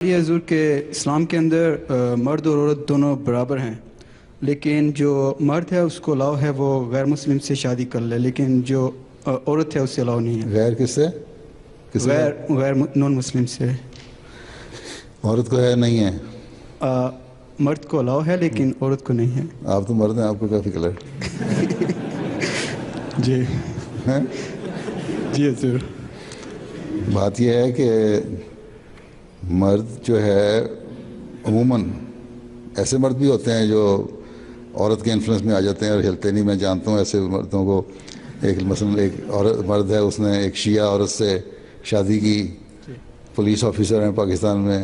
یہ حضور کے اسلام کے اندر مرد اور عورت دونوں برابر ہیں، لیکن جو مرد ہے اس کو الاؤ ہے وہ غیر مسلم سے شادی کر لے، لیکن جو عورت ہے اس سے الاؤ نہیں ہے۔ غیر کس سے؟ غیر نان مسلم سے۔ عورت کو ہے نہیں ہے؟ مرد کو الاؤ ہے لیکن عورت کو نہیں ہے۔ آپ تو مرد ہیں، آپ کو کیا فکر ہے؟ جی جی حضور۔ بات یہ ہے کہ مرد جو ہے عموماً ایسے مرد بھی ہوتے ہیں جو عورت کے انفلوئنس میں آ جاتے ہیں اور ہلتے نہیں۔ میں جانتا ہوں ایسے مردوں کو۔ مثلا ایک عورت مرد ہے، اس نے ایک شیعہ عورت سے شادی کی، پولیس آفیسر ہیں پاکستان میں،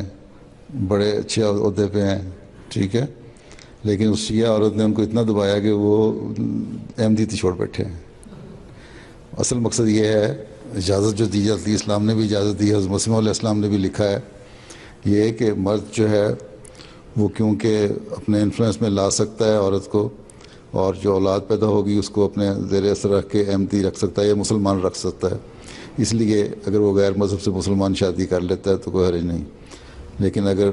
بڑے اچھے عہدے پہ ہیں، ٹھیک ہے، لیکن اس شیعہ عورت نے ان کو اتنا دبایا کہ وہ احمدیتی چھوڑ بیٹھے ہیں۔ اصل مقصد یہ ہے، اجازت جو دی جاتی ہے، اسلام نے بھی اجازت دی ہے، حضرت مسیح علیہ السلام نے بھی لکھا ہے، یہ ہے کہ مرد جو ہے وہ کیونکہ اپنے انفلوئنس میں لا سکتا ہے عورت کو، اور جو اولاد پیدا ہوگی اس کو اپنے زیر اثر رکھ کے احمدی رکھ سکتا ہے یا مسلمان رکھ سکتا ہے، اس لیے اگر وہ غیر مذہب سے مسلمان شادی کر لیتا ہے تو کوئی حرج نہیں۔ لیکن اگر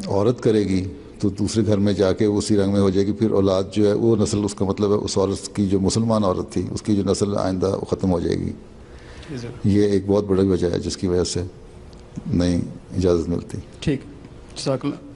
عورت کرے گی تو دوسرے گھر میں جا کے اسی رنگ میں ہو جائے گی، پھر اولاد جو ہے وہ نسل، اس کا مطلب ہے اس عورت کی جو مسلمان عورت تھی اس کی جو نسل آئندہ وہ ختم ہو جائے گی۔ یہ ایک بہت بڑی وجہ ہے جس کی وجہ سے نہیں اجازت ملتی۔ ٹھیک، جزاک اللہ۔